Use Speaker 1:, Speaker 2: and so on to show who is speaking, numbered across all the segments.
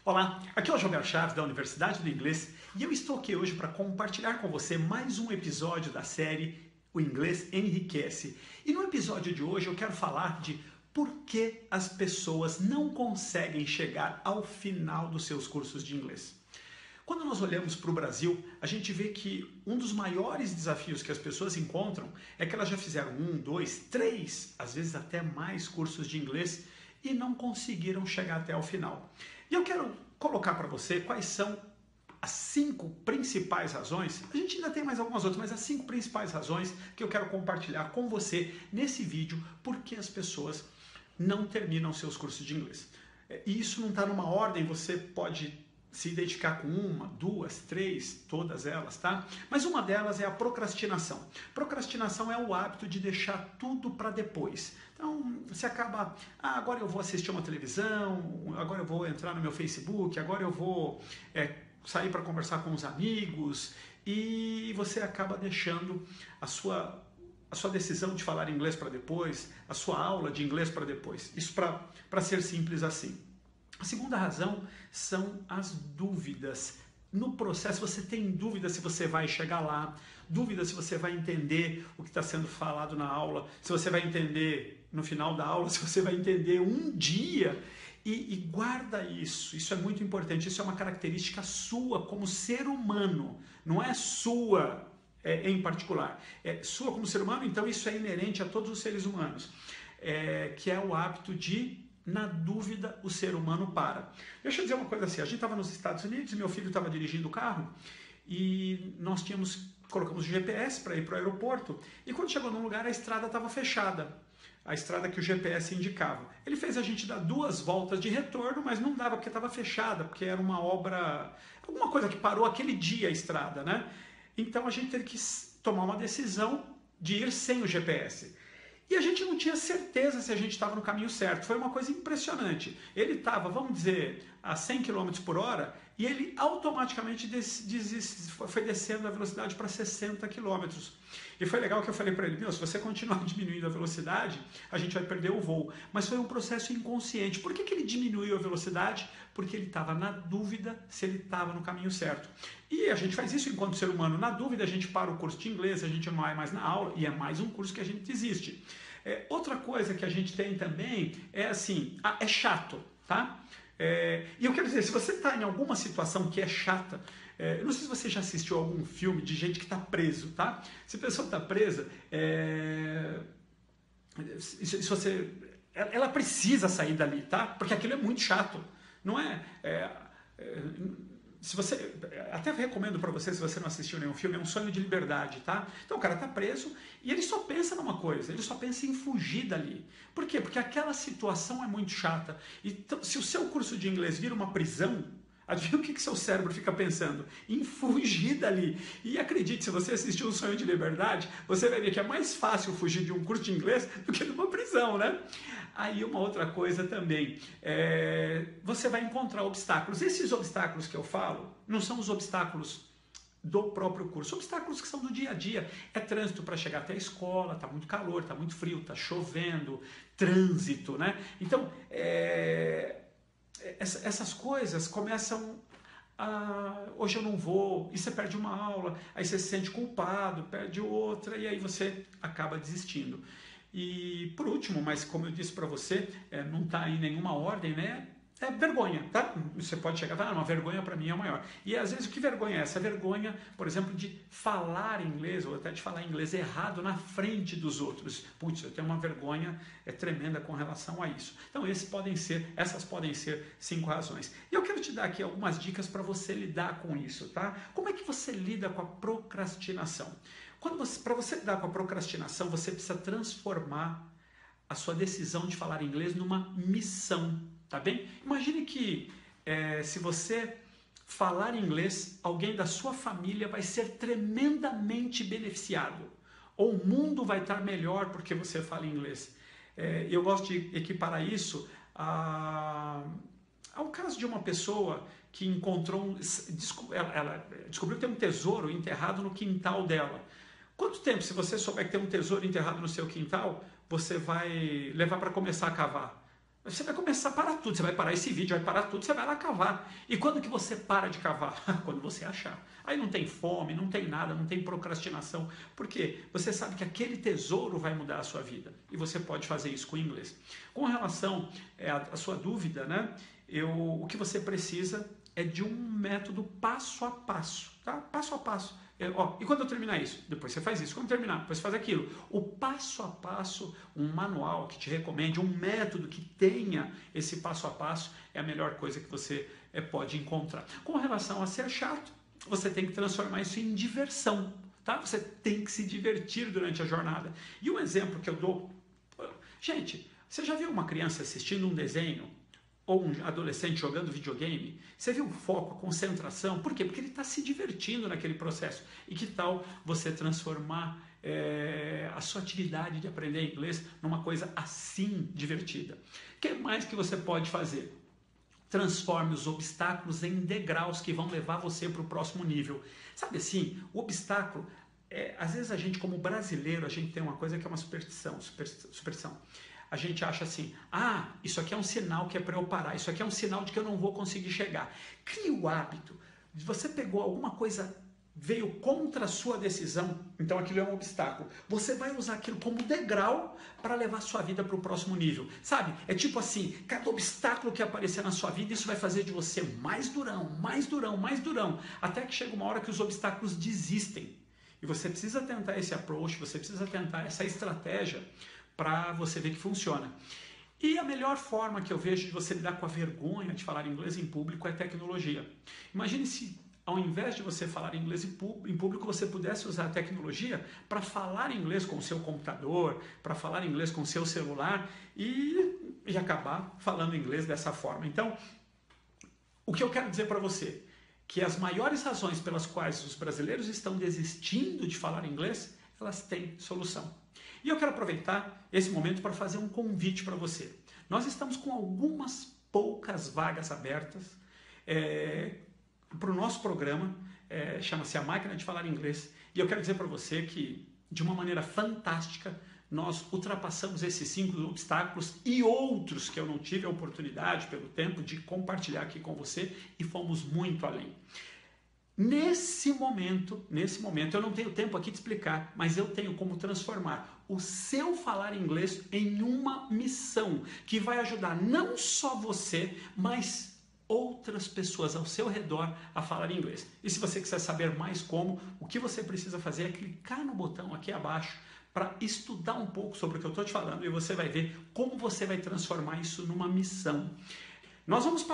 Speaker 1: Olá, aqui é o Gilberto Chaves da Universidade do Inglês e eu estou aqui hoje para compartilhar com você mais um episódio da série O Inglês Enriquece. E no episódio de hoje eu quero falar de por que as pessoas não conseguem chegar ao final dos seus cursos de inglês. Quando nós olhamos para o Brasil, a gente vê que um dos maiores desafios que as pessoas encontram é que elas já fizeram 1, 2, 3, às vezes até mais cursos de inglês e não conseguiram chegar até o final. E eu quero colocar para você quais são as 5 principais razões, a gente ainda tem mais algumas outras, mas as 5 principais razões que eu quero compartilhar com você nesse vídeo, porque as pessoas não terminam seus cursos de inglês. E isso não está numa ordem, você pode se identificar com 1, 2, 3, todas elas, tá? Mas uma delas é a procrastinação. Procrastinação é o hábito de deixar tudo para depois. Então, você acaba, agora eu vou assistir uma televisão, agora eu vou entrar no meu Facebook, agora eu vou sair para conversar com os amigos, e você acaba deixando a sua decisão de falar inglês para depois, a sua aula de inglês para depois. Isso para ser simples assim. A segunda razão são as dúvidas. No processo você tem dúvida se você vai chegar lá, dúvida se você vai entender o que está sendo falado na aula, se você vai entender no final da aula, se você vai entender um dia. E guarda isso, isso é muito importante, isso é uma característica sua como ser humano, não é sua em particular, é sua como ser humano, então isso é inerente a todos os seres humanos, que é o hábito de, na dúvida, o ser humano para. Deixa eu dizer uma coisa assim, a gente estava nos Estados Unidos, meu filho estava dirigindo o carro e nós colocamos o GPS para ir para o aeroporto e quando chegou num lugar a estrada estava fechada, a estrada que o GPS indicava. Ele fez a gente dar 2 voltas de retorno, mas não dava porque estava fechada, porque era uma obra, alguma coisa que parou aquele dia a estrada, né? Então a gente teve que tomar uma decisão de ir sem o GPS. E a gente não tinha certeza se a gente estava no caminho certo. Foi uma coisa impressionante. Ele estava, vamos dizer, a 100 km por hora e ele automaticamente foi descendo a velocidade para 60 km. E foi legal que eu falei para ele, se você continuar diminuindo a velocidade, a gente vai perder o voo. Mas foi um processo inconsciente. Por que ele diminuiu a velocidade? Porque ele estava na dúvida se ele estava no caminho certo. E a gente faz isso enquanto ser humano. Na dúvida, a gente para o curso de inglês, a gente não vai mais na aula e é mais um curso que a gente desiste. Outra coisa que a gente tem também é assim, é chato, tá? E eu quero dizer, se você está em alguma situação que é chata, eu não sei se você já assistiu algum filme de gente que está preso, tá? Se a pessoa está presa, ela precisa sair dali, tá? Porque aquilo é muito chato, não é? Se você, até recomendo para você, se você não assistiu nenhum filme, é Um Sonho de Liberdade, tá? Então o cara tá preso e ele só pensa numa coisa, ele só pensa em fugir dali. Por quê? Porque aquela situação é muito chata. Então, se o seu curso de inglês vira uma prisão, adivinha o que seu cérebro fica pensando? Em fugir dali. E acredite, se você assistiu Um Sonho de Liberdade, você vai ver que é mais fácil fugir de um curso de inglês do que de uma prisão, né? Aí uma outra coisa também, você vai encontrar obstáculos. Esses obstáculos que eu falo não são os obstáculos do próprio curso, obstáculos que são do dia a dia. É trânsito para chegar até a escola, tá muito calor, tá muito frio, tá chovendo, trânsito, né? Então, essas coisas começam hoje eu não vou, e você perde uma aula, aí você se sente culpado, perde outra, e aí você acaba desistindo. E por último, mas como eu disse para você, não está em nenhuma ordem, né? É vergonha, tá? Você pode chegar e falar, uma vergonha para mim é o maior. E às vezes o que vergonha é essa? Vergonha, por exemplo, de falar inglês, ou até de falar inglês errado na frente dos outros. Putz, eu tenho uma vergonha tremenda com relação a isso. Então essas podem ser 5 razões. E eu quero te dar aqui algumas dicas para você lidar com isso, tá? Como é que você lida com a procrastinação? Para você lidar com a procrastinação, você precisa transformar a sua decisão de falar inglês numa missão, tá bem? Imagine que se você falar inglês, alguém da sua família vai ser tremendamente beneficiado. Ou o mundo vai estar melhor porque você fala inglês. Eu gosto de equiparar isso ao caso de uma pessoa que ela descobriu que tem um tesouro enterrado no quintal dela. Quanto tempo, se você souber que tem um tesouro enterrado no seu quintal, você vai levar para começar a cavar? Você vai começar a parar tudo, você vai parar esse vídeo, vai parar tudo, você vai lá cavar. E quando que você para de cavar? Quando você achar. Aí não tem fome, não tem nada, não tem procrastinação. Por quê? Você sabe que aquele tesouro vai mudar a sua vida. E você pode fazer isso com o inglês. Com relação à sua dúvida, né? O que você precisa é de um método passo a passo, tá? Passo a passo. E quando eu terminar isso? Depois você faz isso. Quando terminar, depois você faz aquilo. O passo a passo, um manual que te recomende, um método que tenha esse passo a passo, é a melhor coisa que você pode encontrar. Com relação a ser chato, você tem que transformar isso em diversão, tá? Você tem que se divertir durante a jornada. E um exemplo que eu dou... Gente, você já viu uma criança assistindo um desenho ou um adolescente jogando videogame? Você viu o foco, a concentração? Por quê? Porque ele está se divertindo naquele processo. E que tal você transformar a sua atividade de aprender inglês numa coisa assim divertida? O que mais que você pode fazer? Transforme os obstáculos em degraus que vão levar você para o próximo nível. Sabe assim, o obstáculo... às vezes a gente, como brasileiro, a gente tem uma coisa que é uma superstição. A gente acha assim, isso aqui é um sinal que é para eu parar, isso aqui é um sinal de que eu não vou conseguir chegar. Crie o hábito. Você pegou alguma coisa, veio contra a sua decisão, então aquilo é um obstáculo. Você vai usar aquilo como degrau para levar a sua vida para o próximo nível. Sabe? É tipo assim, cada obstáculo que aparecer na sua vida, isso vai fazer de você mais durão, mais durão, mais durão, até que chega uma hora que os obstáculos desistem. E você precisa tentar esse approach, você precisa tentar essa estratégia para você ver que funciona. E a melhor forma que eu vejo de você lidar com a vergonha de falar inglês em público é tecnologia. Imagine se, ao invés de você falar inglês em público, você pudesse usar a tecnologia para falar inglês com o seu computador, para falar inglês com o seu celular e acabar falando inglês dessa forma. Então, o que eu quero dizer para você? Que as maiores razões pelas quais os brasileiros estão desistindo de falar inglês, elas têm solução. E eu quero aproveitar esse momento para fazer um convite para você. Nós estamos com algumas poucas vagas abertas para o nosso programa, chama-se A Máquina de Falar Inglês, e eu quero dizer para você que, de uma maneira fantástica, nós ultrapassamos esses 5 obstáculos e outros que eu não tive a oportunidade, pelo tempo, de compartilhar aqui com você, e fomos muito além. Nesse momento, eu não tenho tempo aqui de explicar, mas eu tenho como transformar o seu falar inglês em uma missão que vai ajudar não só você, mas outras pessoas ao seu redor a falar inglês. E se você quiser saber mais como, o que você precisa fazer é clicar no botão aqui abaixo para estudar um pouco sobre o que eu estou te falando e você vai ver como você vai transformar isso numa missão. Nós vamos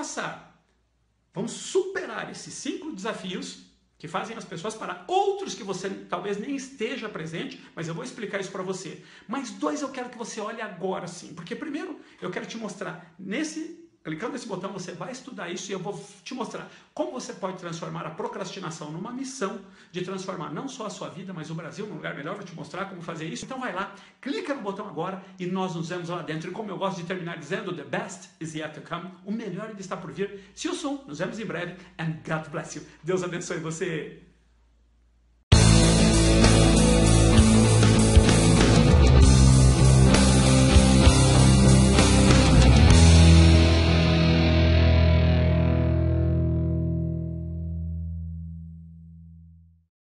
Speaker 1: superar esses 5 desafios que fazem as pessoas parar. Outros que você talvez nem esteja presente, mas eu vou explicar isso para você. Mas 2 eu quero que você olhe agora sim, porque primeiro eu quero te mostrar clicando nesse botão, você vai estudar isso e eu vou te mostrar como você pode transformar a procrastinação numa missão de transformar não só a sua vida, mas o Brasil num lugar melhor. Vou te mostrar como fazer isso. Então vai lá, clica no botão agora e nós nos vemos lá dentro. E como eu gosto de terminar dizendo, the best is yet to come. O melhor ainda está por vir. See you soon. Nos vemos em breve. And God bless you. Deus abençoe você.